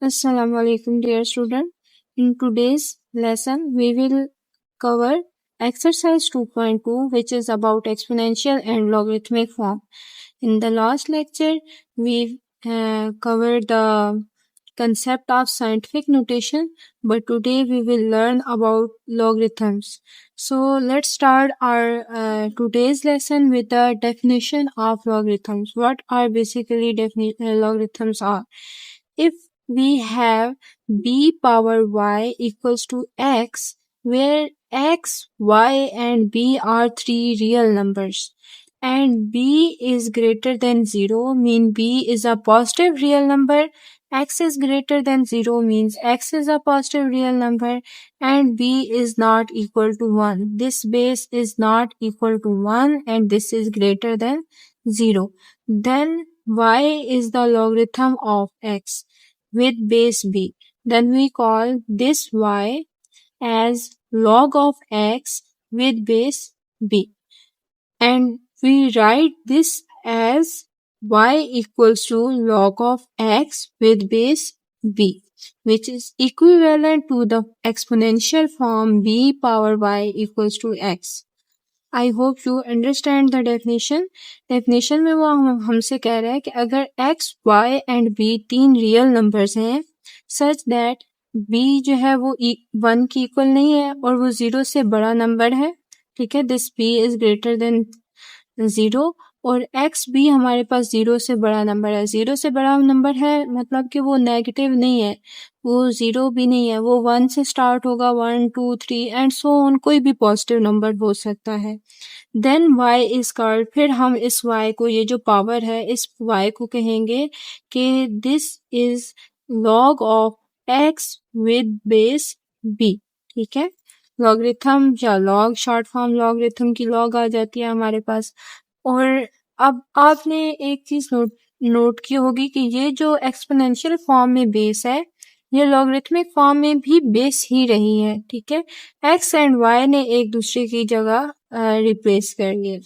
Assalamu alaikum, dear student. In today's lesson, we will cover exercise 2.2, which is about exponential and logarithmic form. In the last lecture, we covered the concept of scientific notation, but today we will learn about logarithms. So let's start our today's lesson with the definition of logarithms. What are basically logarithms are? If we have b power y equals to x, where x, y and b are three real numbers, and b is greater than 0 mean b is a positive real number, x is greater than 0 means x is a positive real number, and b is not equal to 1. This base is not equal to 1 and this is greater than 0. Then y is the logarithm of x with base b. Then we call this y as log of x with base b. And we write this as y equals to log of x with base b, which is equivalent to the exponential form b power y equals to x. I hope you understand the definition. Definition में वो हमसे कह रहा है कि अगर x, y and b तीन real numbers हैं such that b जो है वो 1 की इक्वल नहीं है और वो 0 से बड़ा नंबर है, ठीक है, this b is greater than 0, और x भी हमारे पास 0 से बड़ा नंबर है. 0 से बड़ा नंबर है मतलब कि वो नेगेटिव नहीं है, वो 0 भी नहीं है, वो 1 से स्टार्ट होगा, 1 2 3 एंड सो ऑन, कोई भी पॉजिटिव नंबर हो सकता है. देन y इज कॉल्ड, फिर हम इस y को, ये जो पावर है, इस y को कहेंगे कि this is log of x with base b. ठीक है, लॉगरिथम या लॉग, शॉर्ट फॉर्म लॉगरिथम की लॉग आ जाती है हमारे पास. और अब आपने एक चीज नोट की होगी कि ये जो एक्सपोनेंशियल फॉर्म में बेस है, ये लॉगरिथमिक फॉर्म में भी बेस ही रही है. ठीक है, एक्स एंड वाई ने एक दूसरे की जगह रिप्लेस कर लिया.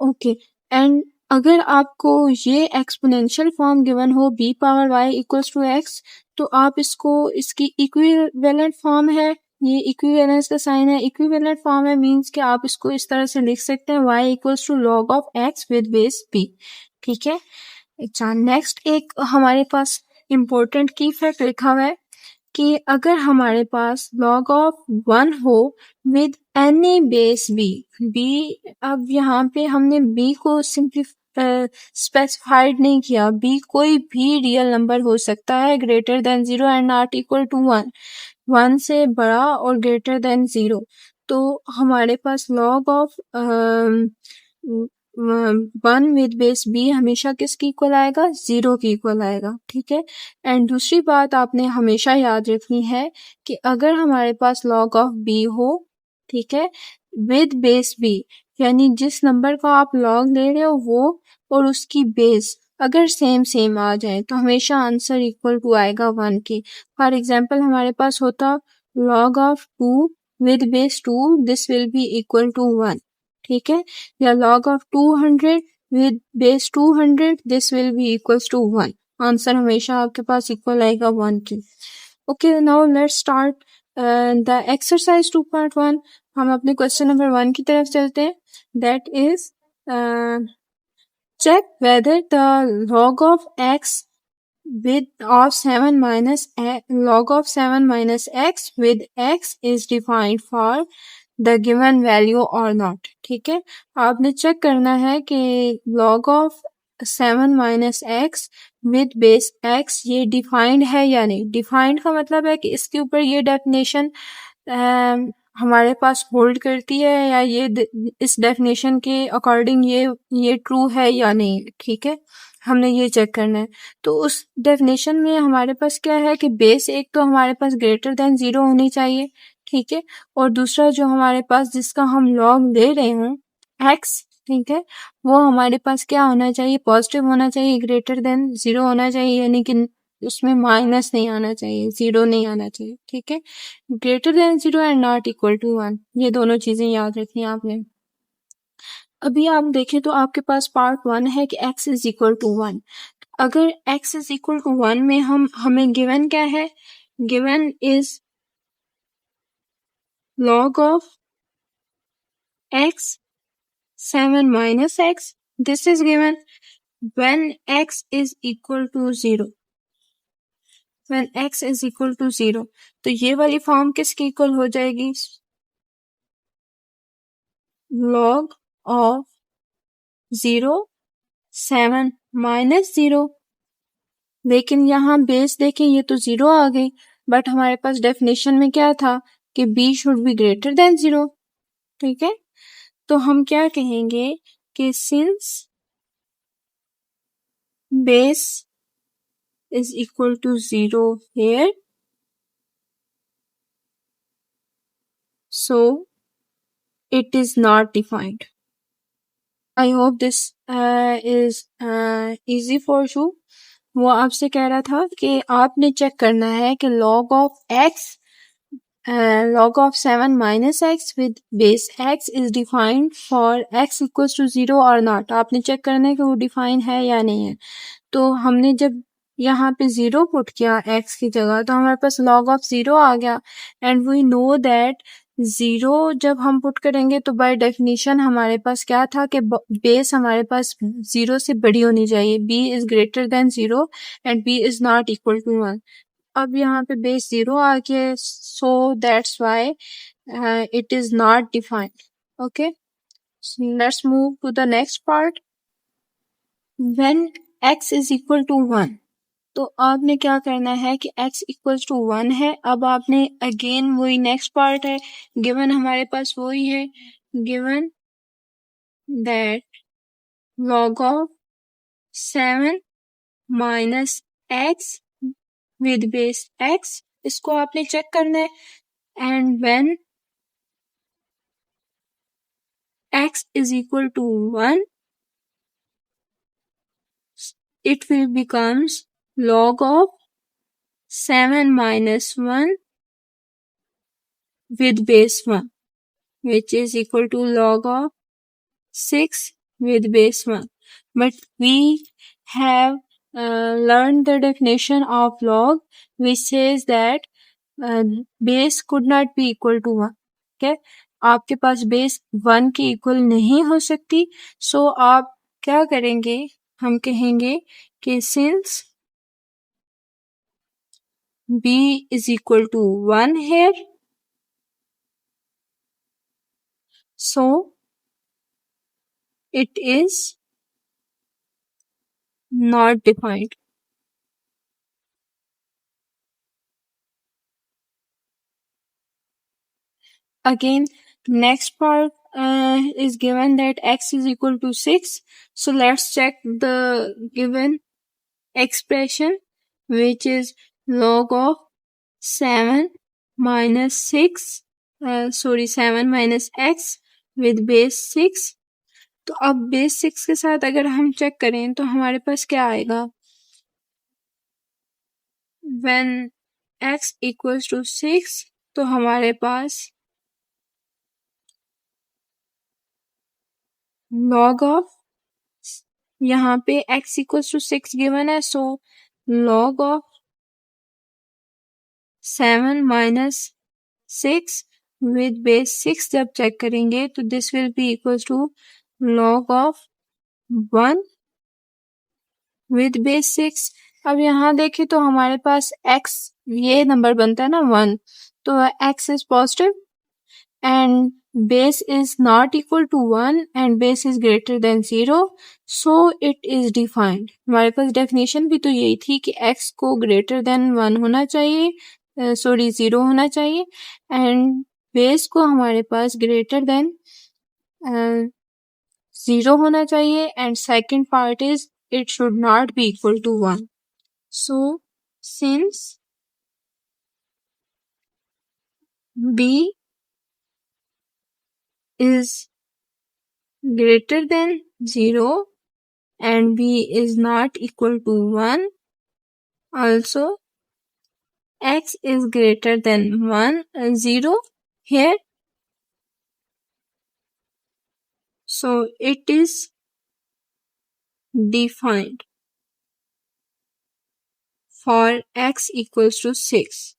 ओके, एंड अगर आपको ये एक्सपोनेंशियल फॉर्म गिवन हो b power y equals to x, तो आप इसको, इसकी इक्विवेलेंट फॉर्म है, ये इक्विवेलेंस का साइन है, इक्विवेलेंट फॉर्म है मींस कि आप इसको इस तरह से लिख सकते हैं y equals to log of x with base b. ठीक है, अच्छा, नेक्स्ट एक हमारे पास इम्पोर्टेंट की फैक्ट लिखा हुआ है कि अगर हमारे पास log ऑफ 1 हो विद एनी बेस b, अब यहाँ पे हमने b को स्पेसिफाइड नहीं किया, b कोई भी रियल नंबर हो सकता है greater than 0 and not equal to 1, 1 से बड़ा और ग्रेटर देन 0. तो हमारे पास log of 1 with base b हमेशा किसकी इक्वल आएगा, 0 की इक्वल आएगा. ठीक है, एंड दूसरी बात आपने हमेशा याद रखनी है कि अगर हमारे पास log ऑफ b हो, ठीक है, विद बेस b, यानी जिस नंबर का आप log ले रहे हो वो और उसकी बेस अगर सेम आ जाए तो हमेशा आंसर इक्वल टू आएगा 1 के. फॉर एग्जाम्पल हमारे पास होता log of 2 with base 2, this will be equal to 1. ठीक है, या log of 200 with base 200, this will be equals to 1. Answer हमेशा आपके पास इक्वल आएगा 1 की. Okay, now let's start the exercise 2.1. हम अपने क्वेश्चन नंबर 1 की तरफ चलते हैं. That is check whether the log of x with of 7 minus log of 7 minus x with x is defined for the given value or not. ठीक है, आपने check करना है कि log of 7 minus x with base x ये defined है या नहीं. डिफाइंड का मतलब है कि इसके ऊपर ये डेफिनेशन हमारे पास होल्ड करती है या ये इस डेफिनेशन के अकॉर्डिंग ये ट्रू है या नहीं. ठीक है, हमने ये चेक करना है. तो उस डेफिनेशन में हमारे पास क्या है कि बेस एक तो हमारे पास ग्रेटर देन 0 होनी चाहिए. ठीक है, और दूसरा जो हमारे पास जिसका हम लॉग ले रहे हों x, ठीक है, वो हमारे पास क्या होना चाहिए, पॉजिटिव होना चाहिए, ग्रेटर देन 0 होना चाहिए, यानी कि उसमें माइनस नहीं आना चाहिए, 0 नहीं आना चाहिए. ठीक है, greater than 0 and not equal to 1, ये दोनों चीजें याद रखनी है आपने. अभी आप देखें तो आपके पास पार्ट 1 है कि x इज इक्वल टू 1. अगर x इज इक्वल टू 1 में हमें गिवन क्या है? Given is log of x 7 minus x. This is given when x is equal to 0. When x is equal to 0. तो ये वाली फॉर्म किसकी इक्वल हो जाएगी? log of 0 7 minus 0. लेकिन यहाँ बेस देखें, ये तो 0 आ गई, बट हमारे पास डेफिनेशन में क्या था कि b should be greater than 0. ठीक है, तो हम क्या कहेंगे कि since base is equal to 0 here, so it is not defined. I hope this is easy for you. वो आपसे कह रहा था कि आपने चेक करना है कि log of 7 minus x with base x is defined for x equals to 0 or not. आपने चेक करना है कि वो डिफाइन है या नहीं है. तो हमने जब यहाँ पे 0 पुट किया x की जगह, तो हमारे पास log of 0 आ गया. एंड वी नो दैट 0 जब हम पुट करेंगे तो बाय डेफिनेशन हमारे पास क्या था कि बेस हमारे पास 0 से बड़ी होनी चाहिए. b is greater than 0 and b is not equal to 1. अब यहाँ पे बेस 0 आ गया, so that's why it is not defined. Okay, let's move to the next part. When x is equal to 1, तो आपने क्या करना है कि x इक्वल्स टू 1 है. अब आपने अगेन वही नेक्स्ट पार्ट है, गिवन हमारे पास वही है, given that log of 7 minus x with base x, इसको आपने चेक करना है. And when x is equal to 1, it will becomes log of 7 minus 1 with base 1, which is equal to log of 6 with base 1. But we have learned the definition of log, which says that base could not be equal to 1. Okay, आपके पास base 1 के equal नहीं हो सकती. सो आप क्या करेंगे, हम कहेंगे कि since b is equal to 1 here, so it is not defined. Again, next part is given that x is equal to 6. So let's check the given expression, which is log of 7 minus 6, 7 minus x with base 6. तो अब base 6 के साथ अगर हम check करें तो हमारे पास क्या आएगा? when x equals to 6, तो हमारे पास log of, यहाँ पे x equals to 6 given है, so log of 7 minus 6 with base 6 जब चेक करेंगे तो this will be equals to log of 1 with base 6. अब यहाँ देखें तो हमारे पास x, ये नंबर बनता है ना 1, तो x is positive and base is not equal to 1 and base is greater than 0, so it is defined. हमारे पास डेफिनेशन भी तो यही थी कि x को greater than 1 होना चाहिए, 0 होना चाहिए, एंड बेस को हमारे पास greater than 0 होना चाहिए, and second part is it should not be equal to 1. So since b is greater than 0 and b is not equal to 1, also x is greater than 1 and 0 here, so it is defined. for x equals to 6.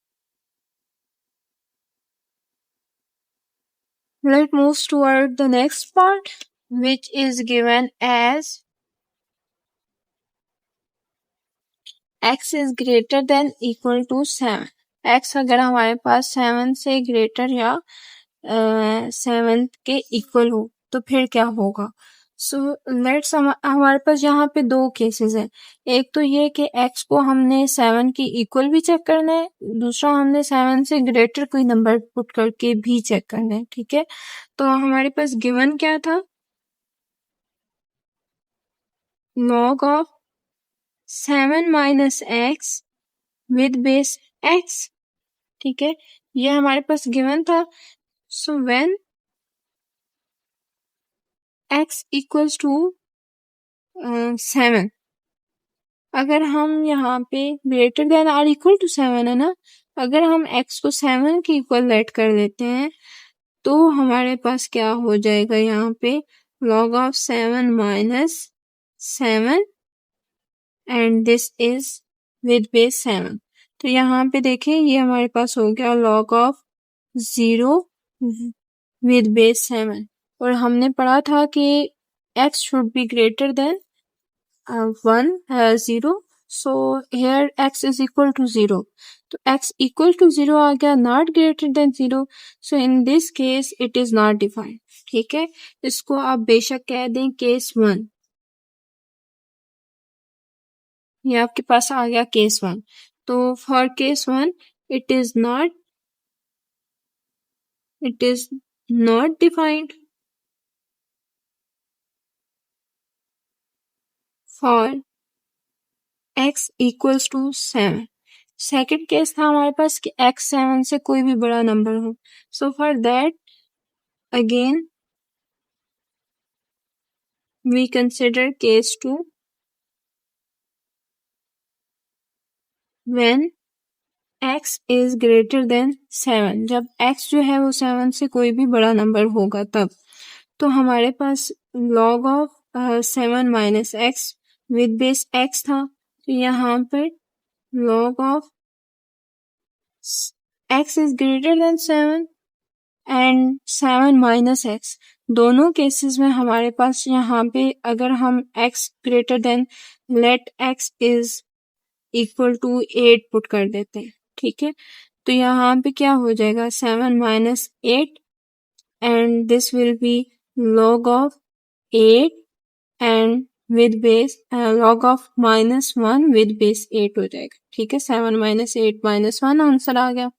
Let's move toward the next part, which is given as x is greater than equal to 7. x अगर हमारे पास 7 से greater या 7 के equal हो तो फिर क्या होगा। सो लेट्स हमारे पास यहाँ पे दो केसेस हैं। एक तो ये कि x को हमने 7 की इक्वल भी चेक करना है, दूसरा हमने 7 से ग्रेटर कोई नंबर पुट करके भी चेक करना है। ठीक है, तो हमारे पास गिवन क्या था, log of 7 minus x with base x। ठीक है, ये हमारे पास गिवन था। So when x equals to 7, अगर हम यहाँ पे greater than or equal to 7 है ना, अगर हम x को 7 के इक्वल लेट कर देते हैं तो हमारे पास क्या हो जाएगा, यहाँ पे log of 7 minus 7 and this is with base 7। तो यहाँ पे देखें, ये हमारे पास हो गया log ऑफ 0 विद बेस 7। और हमने पढ़ा था कि x should be greater than 0, so here x is equal to 0, तो x equal to 0 आ गया, not greater than 0, so in this case it is not defined। ठीक है, इसको आप बेशक कह दें केस 1, ये आपके पास आ गया केस 1। तो for case 1 it is not defined for x equals to 7। Second case था हमारे पास कि x 7 से कोई भी बड़ा नंबर हो। So for that again we consider case 2 when x is greater than 7। जब x जो है वो 7 से कोई भी बड़ा नंबर होगा तब। तो हमारे पास log of 7 minus x with base x था, तो यहाँ पर log of x is greater than 7 and 7 minus x, दोनों केसेस में हमारे पास यहाँ पे अगर हम x greater than let x is equal to 8 put कर देते हैं। ठीक है, तो यहाँ पे क्या हो जाएगा, 7 minus 8 and this will B log of 8 and with base log of -1 with base 8 हो जाएगा। ठीक है, 7 माइनस 8 माइनस 1 आंसर आ गया।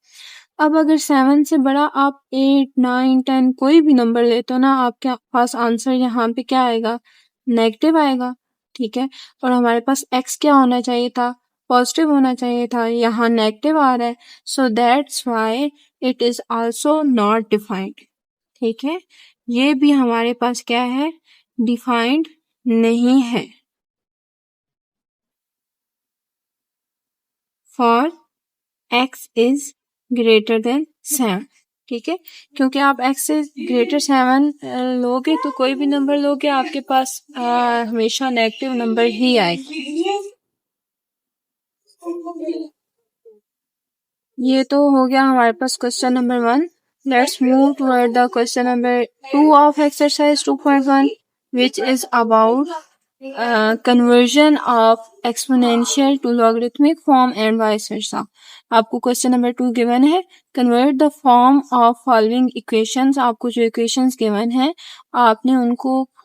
अब अगर 7 से बड़ा आप 8, 9, 10 कोई भी नंबर लेते हो ना, आपके पास आंसर यहाँ पे क्या आएगा, नेगेटिव आएगा। ठीक है, और हमारे पास x क्या होना चाहिए था, पॉजिटिव होना चाहिए था, यहाँ नेगेटिव आ रहा है, so that's why it is also not defined. ठीक है, ये भी हमारे पास क्या है, डिफाइंड नहीं है for x is greater than 7। ठीक है, क्योंकि आप x से ग्रेटर 7 लोगे तो कोई भी नंबर लोगे आपके पास हमेशा नेगेटिव नंबर ही आएगा। ये तो हो गया हमारे पास question number 1। Let's move toward the question number 2 of exercise 2.1 which is about conversion of exponential to logarithmic form and vice versa। आपको क्वेश्चन नंबर 2 गिवन है, convert the form of following equations. आपको जो equations given है आपने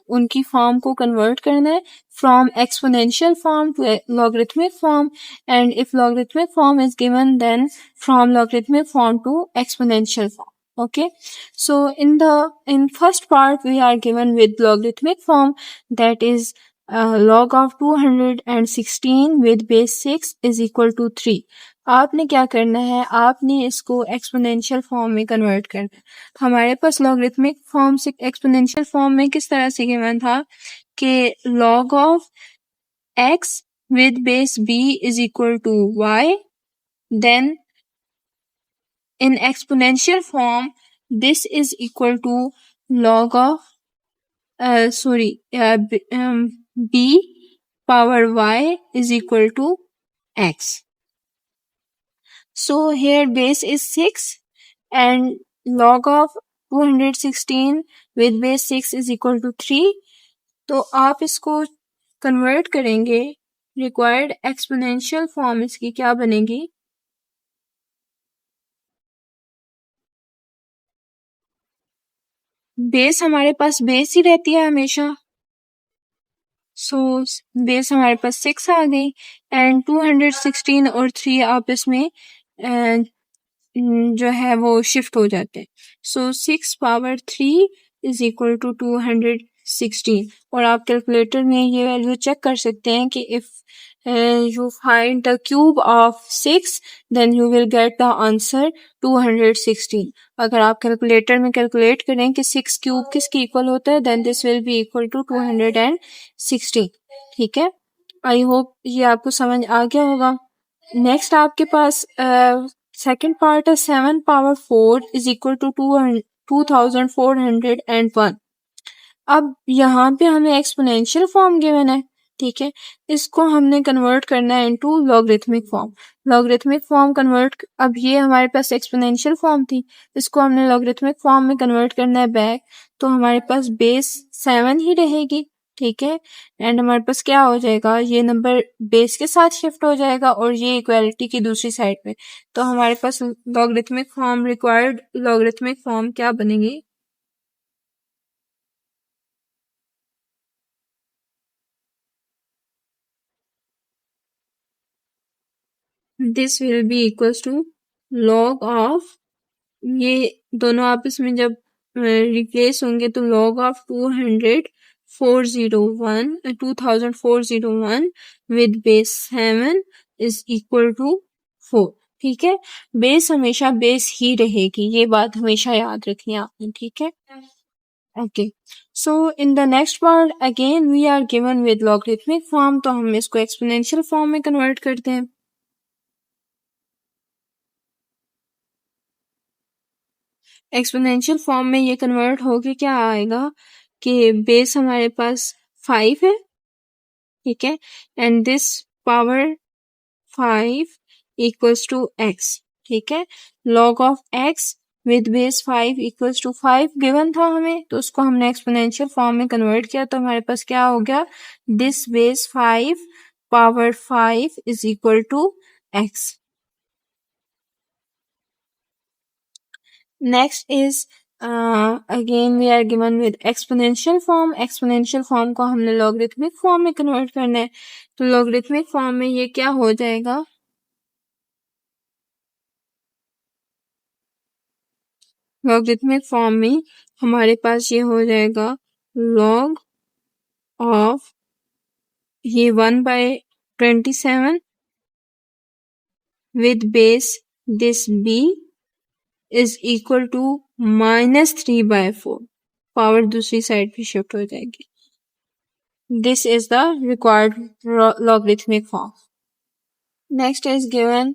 उनकी form को convert करना है from exponential form to logarithmic form, and if logarithmic form is given then from logarithmic form to exponential form। Okay, so in first part we are given with logarithmic form, that is log of 216 with base 6 is equal to 3। आपने क्या करना है, आपने इसको exponential form में convert करना है। हमारे पास लॉगरिथमिक फॉर्म से एक्सपोनेंशियल फॉर्म में किस तरह से गिवन था कि log of x with base b is equal to y, then in exponential form this is equal to log of b power y is equal to x। So here base is 6 and log of 216 with base 6 is equal to 3. तो आप इसको convert करेंगे, required exponential form इसकी क्या बनेगी? Base हमारे पास base ही रहती है हमेशा, सो बेस हमारे पास 6 आ गई एंड 216 और 3 आपस में जो है वो शिफ्ट हो जाते हैं. सो 6 पावर 3 इज इक्वल टू 216 और आप कैलकुलेटर में ये वैल्यू चेक कर सकते हैं कि if you find the cube of 6 then you will get the answer 216. अगर आप कैलकुलेटर में कैलकुलेट करें कि 6 क्यूब किसके इक्वल होता है then this will be equal to 216. ठीक है, आई होप ये आपको समझ आ गया होगा. नेक्स्ट आपके पास सेकंड पार्ट है 7 पावर 4 इज इक्वल टू 2401. अब यहाँ पे हमें एक्सपोनेंशियल फॉर्म गिवन है, ठीक है, इसको हमने कन्वर्ट करना है into logarithmic form. Logarithmic form convert, अब ये हमारे पास एक्सपोनेंशियल फॉर्म थी, इसको हमने लॉगरिथमिक फॉर्म में कन्वर्ट करना है बैक, तो हमारे पास बेस 7 ही रहेगी, ठीक है, एंड हमारे पास क्या हो जाएगा, ये नंबर बेस के साथ शिफ्ट हो जाएगा और ये इक्वालिटी की दूसरी साइड पे. तो हमारे पास logarithmic form, required logarithmic form क्या बनेगी? This will be equals to log of, ये दोनों आपस में जब रिप्लेस होंगे तो log of 2401 with base 7 is equal to 4. ठीक है, बेस हमेशा बेस ही रहेगी, ये बात हमेशा याद रखनी है आपने, ठीक है. Okay, so in the next part again we are given with logarithmic form, तो हम इसको एक्सपोनेंशियल फॉर्म में कन्वर्ट करते हैं. एक्सपोनेंशियल फॉर्म में ये कन्वर्ट होके क्या आएगा कि बेस हमारे पास 5 है, ठीक है, and this power 5 equals to x, ठीक है, log of x with base 5 equals to 5 given था हमें, तो उसको हमने एक्सपोनेंशियल फॉर्म में कन्वर्ट किया, तो हमारे पास क्या हो गया, this base 5 power 5 is equal to x. Next is again we are given with exponential form. Exponential form को हमने logarithmic form में convert करना है, तो logarithmic form में ये क्या हो जाएगा, logarithmic form में हमारे पास ये हो जाएगा log of ये 1/27 with base this b is equal to -3/4. Power दूसरी साइड पे शिफ्ट हो जाएगी. This is the required logarithmic form. Next is given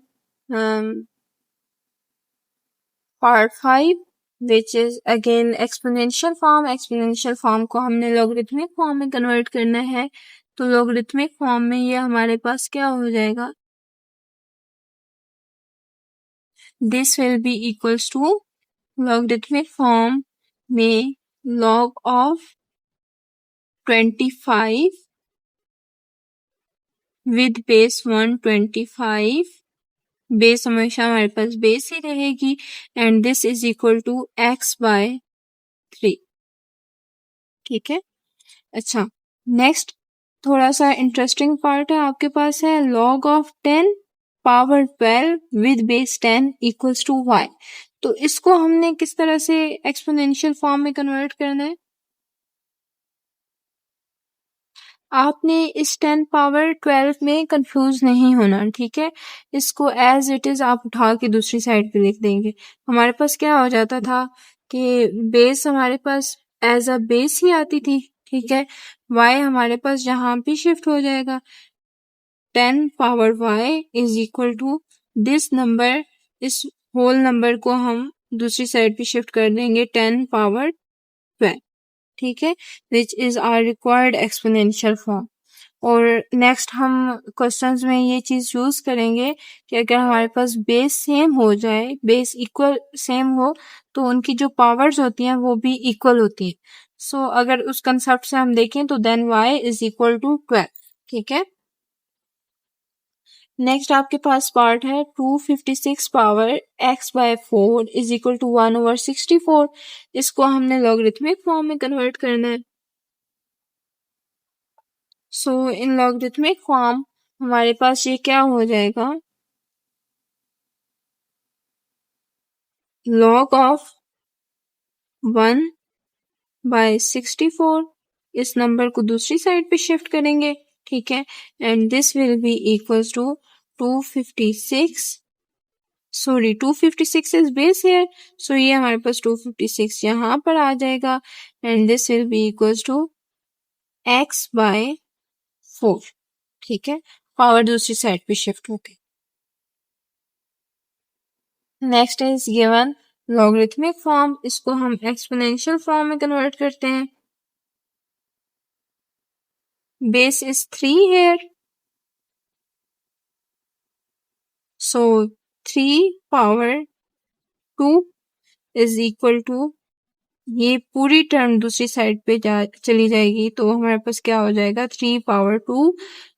part 5 which is again exponential form. Exponential form को हमने logarithmic form में convert करना है, तो logarithmic form में ये हमारे पास क्या हो जाएगा, this will be equals to logarithmic form में log of 25 with base 125, base हमेशा हमारे पास बेस ही रहेगी, and this is equal to x/3. ठीक है, अच्छा, नेक्स्ट थोड़ा सा इंटरेस्टिंग पार्ट है आपके पास है log of 10 power 12 with base 10 equals to y. तो इसको हमने किस तरह से एक्सपोनेंशियल फॉर्म में कन्वर्ट करना है, आपने इस 10 पावर 12 में कंफ्यूज नहीं होना, ठीक है, इसको एज इट इज आप उठा के दूसरी साइड पे लिख देंगे. हमारे पास क्या हो जाता था कि बेस हमारे पास एज अ बेस ही आती थी, ठीक है, y हमारे पास जहां भी शिफ्ट हो जाएगा, 10 power y is equal to this number, इस होल नंबर को हम दूसरी साइड पे शिफ्ट कर देंगे 10 पावर 12, ठीक है, which is our required exponential form. और नेक्स्ट हम क्वेश्चंस में ये चीज़ यूज़ करेंगे कि अगर हमारे पास बेस सेम हो जाए, बेस इक्वल सेम हो, तो उनकी जो पावर्स होती हैं वो भी इक्वल होती है। सो अगर उस कंसेप्ट से हम देखें तो then y is equal to 12, ठीक है। नेक्स्ट आपके पास पार्ट है 256 power x by 4 is equal to 1/64। इसको हमने लॉगरिथमिक फॉर्म में कन्वर्ट करना है। सो इन लॉगरिथमिक फॉर्म हमारे पास ये क्या हो जाएगा, log ऑफ 1/64। इस नंबर को दूसरी साइड पे शिफ्ट करेंगे, ठीक है, and this will be equals to 256, sorry 256 is base here, so ये हमारे पास 256 यहाँ पर आ जाएगा and this will be equals to x by 4, ठीक है, पावर दूसरी साइड पे शिफ्ट होगी। Next is given logarithmic form, इसको हम एक्सपोनेंशियल फॉर्म में कन्वर्ट करते हैं। Base is 3 here, so 3 power 2 is equal to, ये पूरी टर्म दूसरी साइड पे चली जाएगी तो हमारे पास क्या हो जाएगा, 3 power 2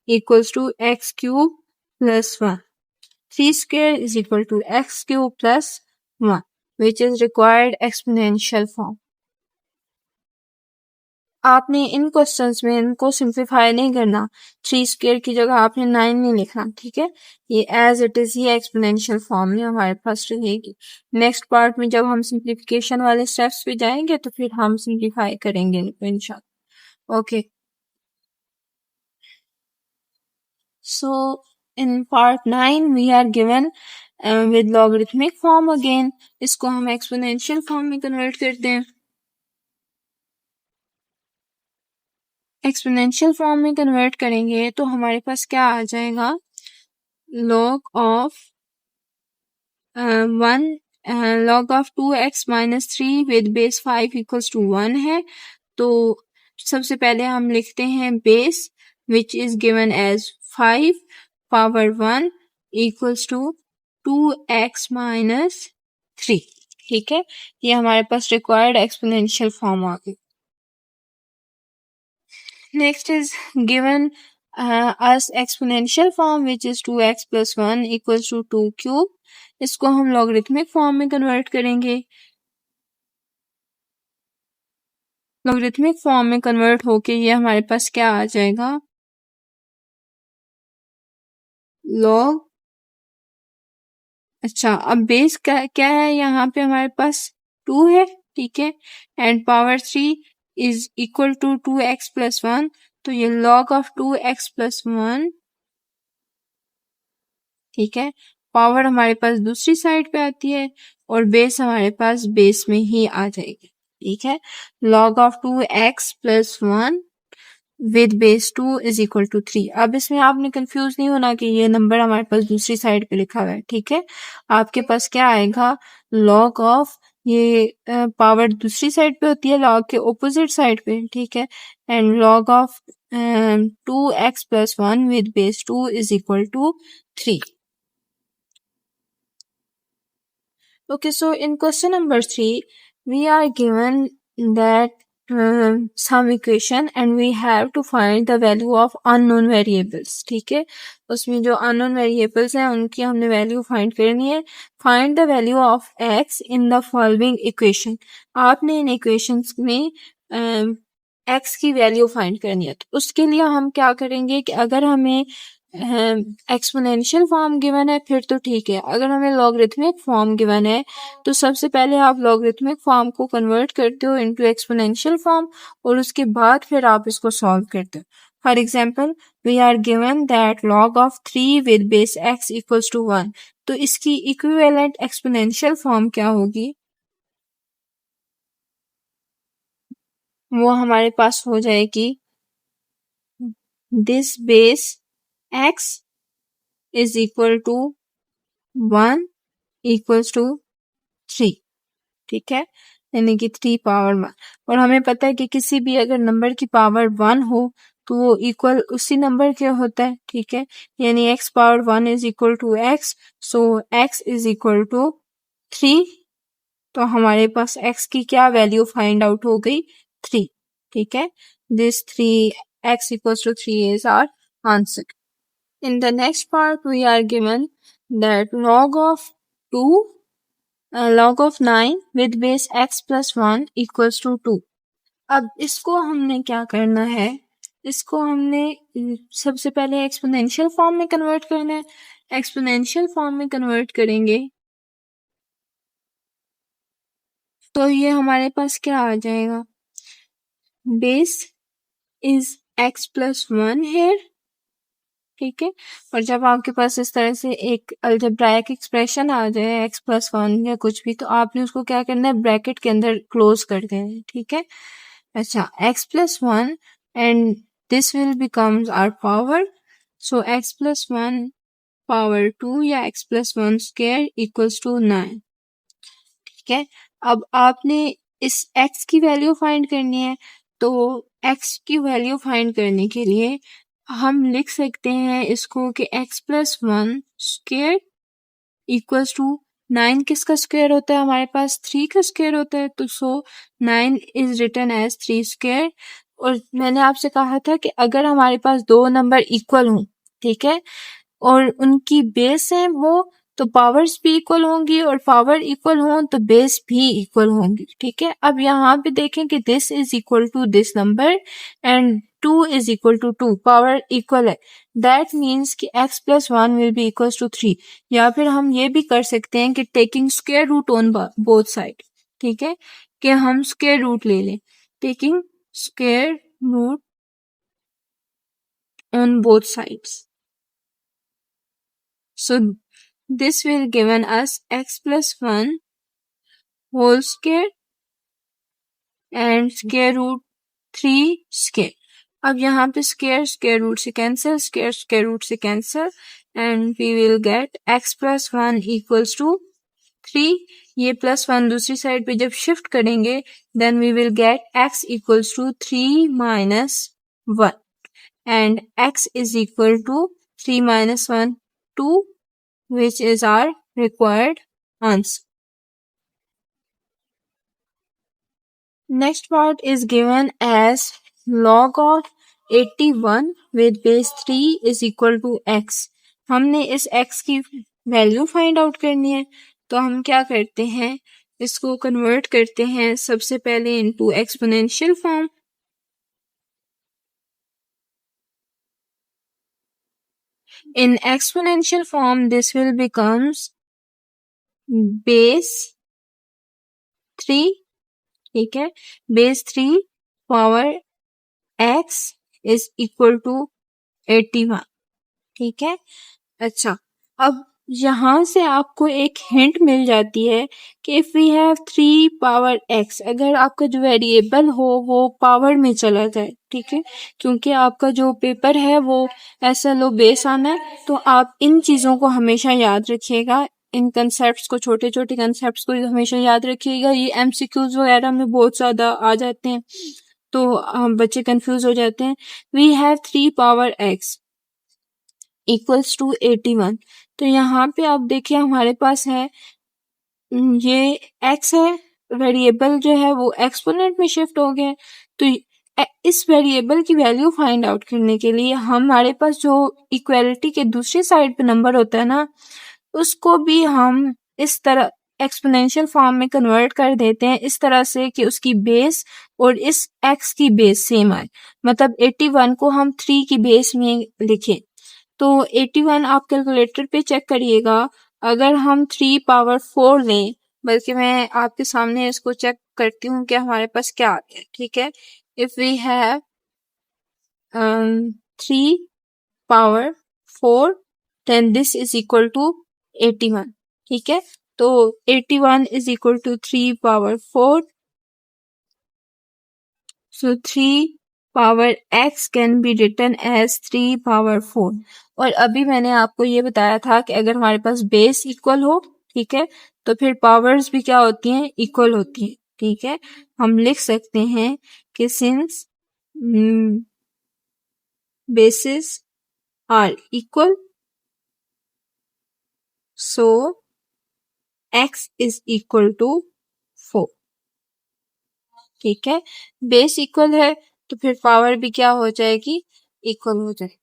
equals to x cube plus 1। 3 square is equal to x cube plus 1 which is required exponential form। आपने इन क्वेश्चंस में इनको सिंप्लीफाई नहीं करना, 3 स्क्वायर की जगह आपने 9 नहीं लिखना, ठीक है, ये एज इट इज ही एक्सपोनेंशियल फॉर्म में हमारे पास रहेगी। नेक्स्ट पार्ट में जब हम सिंप्लीफिकेशन वाले स्टेप्स पे जाएंगे तो फिर हम सिंप्लीफाई करेंगे इनको इंशाल्लाह। Okay, so in part 9 we are given with logarithmic form again, इसको हम एक्सपोनेंशियल फॉर्म में कन्वर्ट करते हैं। एक्सपोनेंशियल फॉर्म में कन्वर्ट करेंगे तो हमारे पास क्या आ जाएगा, log of 2x minus 3 with base 5 equals to 1 है। तो सबसे पहले हम लिखते हैं base which is given as 5 power 1 equals to 2x minus 3, ठीक है, ये हमारे पास रिक्वायर्ड एक्सपोनेंशियल फॉर्म आ गई। Next is given us exponential form which is 2x plus 1 equals to 2 cube। इसको हम logarithmic form में convert करेंगे। logarithmic form में convert होके ये हमारे पास क्या आ जाएगा, log, अच्छा अब बेस क्या है यहाँ पे हमारे पास 2 है, ठीक है, and power 3 is equal to 2x plus 1, तो ये log ऑफ 2x प्लस 1, ठीक है, पावर हमारे पास दूसरी साइड पे आती है और बेस हमारे पास बेस में ही आ जाएगी, ठीक है, log of 2x plus 1 with base 2 is equal to 3। अब इसमें आपने कंफ्यूज नहीं होना कि ये नंबर हमारे पास दूसरी साइड पे लिखा हुआ है, ठीक है, आपके पास क्या आएगा, log ऑफ, ये पावर दूसरी साइड पे होती है log के ऑपोजिट साइड पे, ठीक है, and log of 2x plus 1 with base 2 is equal to 3। Okay, so in question number 3, we are given that some equation and we have to find the value of unknown variables, ठीक है, उसमें जो unknown variables हैं उनकी हमने value find करनी है। Find the value of x in the following equation। आपने इन equations में x की value find करनी है, तो उसके लिए हम क्या करेंगे कि अगर हमें एक्सपोनेंशियल फॉर्म गिवन है फिर तो ठीक है, अगर हमें लॉगरिथमिक फॉर्म गिवन है तो सबसे पहले आप लॉगरिथमिक फॉर्म को कन्वर्ट करते हो इनटू एक्सपोनेंशियल फॉर्म और उसके बाद फिर आप इसको सॉल्व करते हो। For example we are given that log of 3 with base x equals to 1, तो इसकी इक्विवेलेंट एक्सपोनेंशियल फॉर्म क्या होगी, वो हमारे पास हो जाएगी this base x is equal to 1 equals to 3, ठीक है, यानी कि 3 पावर 1, और हमें पता है कि किसी भी अगर नंबर की पावर 1 हो तो वो इक्वल उसी नंबर के होता है, ठीक है, यानी x power 1 is equal to x, so x is equal to 3। तो हमारे पास x की क्या वैल्यू फाइंड आउट हो गई, 3, ठीक है। This 3 x equals to 3 is our answer. In the next part we are given that log of 9 with base x plus 1 equals to 2. अब इसको हमने क्या करना है, इसको हमने सबसे पहले एक्सपोनेंशियल फॉर्म में कन्वर्ट करना है। एक्सपोनेंशियल फॉर्म में कन्वर्ट करेंगे तो ये हमारे पास क्या आ जाएगा, बेस इज x प्लस 1 है, ठीक है। और जब आपके पास इस तरह से एक अलजेब्राइक एक्सप्रेशन आ जाए x प्लस 1 या कुछ भी, तो आपने उसको क्या करना है, ब्रैकेट के अंदर क्लोज कर देना है, ठीक है। अच्छा, x plus 1 and this will becomes our power, so x plus 1 power 2 या x plus 1 square equals to 9, ठीक है। अब आपने इस x की वैल्यू फाइंड करनी है, तो x की वैल्यू फाइंड करने के लिए हम लिख सकते हैं इसको कि x plus 1 square equals to 9 किसका स्क्वायर होता है, हमारे पास 3 का स्क्वायर होता है, तो सो 9 इज रिटन एज 3 स्क्वायर। और मैंने आपसे कहा था कि अगर हमारे पास दो नंबर इक्वल हों, ठीक है, और उनकी बेस है वो, तो पावर्स भी इक्वल होंगी, और पावर इक्वल हों तो बेस भी इक्वल होंगी, ठीक है। अब यहाँ पे देखें कि this is equal to this number and 2 is equal to 2, power equal है, दैट मीन्स कि x plus 1 will be equal to 3। या फिर हम ये भी कर सकते हैं कि taking square root on both side, ठीक है, कि हम स्क्वायर रूट ले लें, taking square root on both sides, so this will given us x plus 1 whole square and square root 3 square. अब यहाँ पे square root से cancel, square root से cancel, and we will get x plus 1 equals to 3. ये plus 1 दूसरी side पे जब shift करेंगे then we will get x equals to 3 minus 1 and x is equal to 3 minus 1 2, which is our required answer. Next part is given as log of 81 with base 3 is equal to x. हमने इस x की value find out करनी है, तो हम क्या करते हैं, इसको कन्वर्ट करते हैं सबसे पहले into exponential form. In exponential form, this will becomes base 3, ठीक है, base 3 power x is equal to 81, ठीक है। अच्छा, अब यहाँ से आपको एक हिंट मिल जाती है कि if we have 3 power x, अगर आपका जो वेरिएबल हो वो पावर में चला जाए, ठीक है, क्योंकि आपका जो पेपर है वो SLO बेस आना है, तो आप इन चीज़ों को हमेशा याद रखिएगा, इन कंसेप्ट्स को, छोटे छोटे कंसेप्ट्स को हमेशा याद रखिएगा। ये MCQs वगैरह में बहुत ज़्यादा आ जाते हैं, तो हम बच्चे कंफ्यूज हो जाते हैं। We have 3 power x equals to 81, तो यहाँ पे आप देखिए हमारे पास है ये x है, वेरिएबल जो है वो एक्सपोनेंट में शिफ्ट हो गया, तो इस वेरिएबल की वैल्यू फाइंड आउट करने के लिए हमारे पास जो इक्वलिटी के दूसरी साइड पे नंबर होता है ना, उसको भी हम इस तरह एक्सपोनेंशियल फॉर्म में कन्वर्ट कर देते हैं, इस तरह से कि उसकी बेस और इस x की बेस सेम आए, मतलब 81 को हम 3 की बेस में लिखें। तो 81 आप कैलकुलेटर पे चेक करिएगा, अगर हम 3 पावर 4 लें, बल्कि मैं आपके सामने इसको चेक करती हूँ कि हमारे पास क्या आ गया, ठीक है। If we have 3 power 4 then this is equal to 81, ठीक है। तो 81 is equal to 3 power 4, so 3 power x can be written as 3 power 4। और अभी मैंने आपको ये बताया था कि अगर हमारे पास बेस इक्वल हो, ठीक है, तो फिर पावर्स भी क्या होती हैं, इक्वल होती हैं, ठीक है। हम लिख सकते हैं कि since bases are equal, so x is equal to 4. ठीक है, बेस इक्वल है तो फिर पावर भी क्या हो जाएगी, इक्वल हो जाएगी.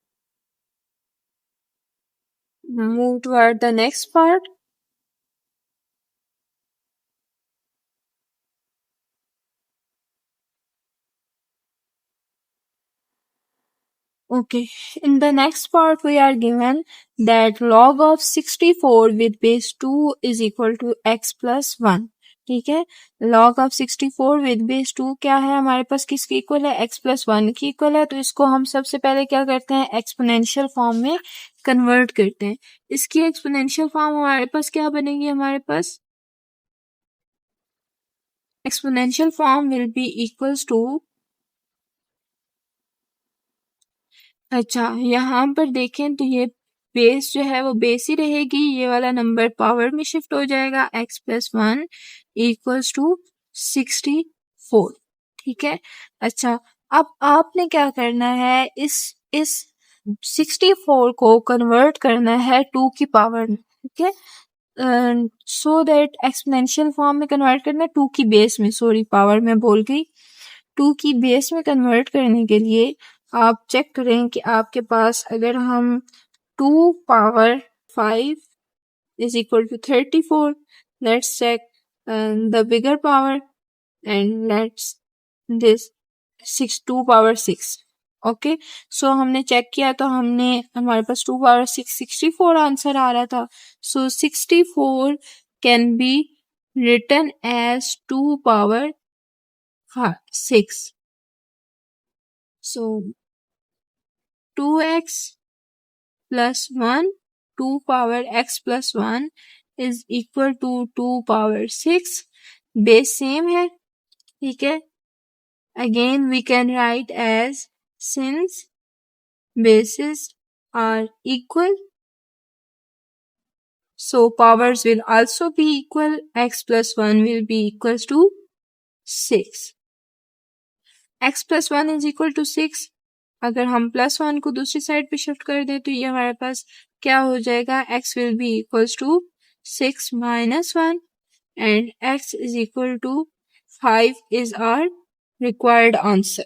Move toward the next part. Okay, in the next part we are given that log of 64 with base 2 is equal to x plus 1. ठीक है, log of 64 with base 2 क्या है हमारे पास, किसकी इक्वल है, x plus 1 की इक्वल है. तो इसको हम सबसे पहले क्या करते हैं, एक्सपोनेंशियल फॉर्म में कन्वर्ट करते हैं. इसकी एक्सपोनेंशियल फॉर्म हमारे पास क्या बनेगी, हमारे पास exponential form will be equals to, अच्छा यहाँ पर देखें तो ये बेस जो है वो बेस ही रहेगी, ये वाला नंबर पावर में शिफ्ट हो जाएगा, x प्लस 1 इक्वल्स टू 64. ठीक है, अच्छा अब आपने क्या करना है, इस 64 को कन्वर्ट करना है 2 की पावर में. ठीक है, सो दैट एक्सपोनेंशियल फॉर्म में कन्वर्ट करना है 2 की बेस में, सॉरी पावर में बोल गई. 2 की बेस में कन्वर्ट करने के लिए आप चेक करें कि आपके पास अगर हम 2 power 5 is equal to 34, let's check the bigger power and let's this 2 power 6. Okay, सो हमने चेक किया तो हमारे पास 2 पावर 6 64 आंसर आ रहा था. So 64 can be written as 2 power 6. So 2x plus 1, 2 power x plus 1 is equal to 2 power 6. Base same है, ठीक है. Again we can write as since bases are equal, so powers will also be equal. X plus 1 will be equals to 6. X plus 1 is equal to 6. अगर हम plus 1 को दूसरी side पे shift कर दें तो ये हमारे पास क्या हो जाएगा, x will be equals to 6 minus 1 and x is equal to 5 is our required answer.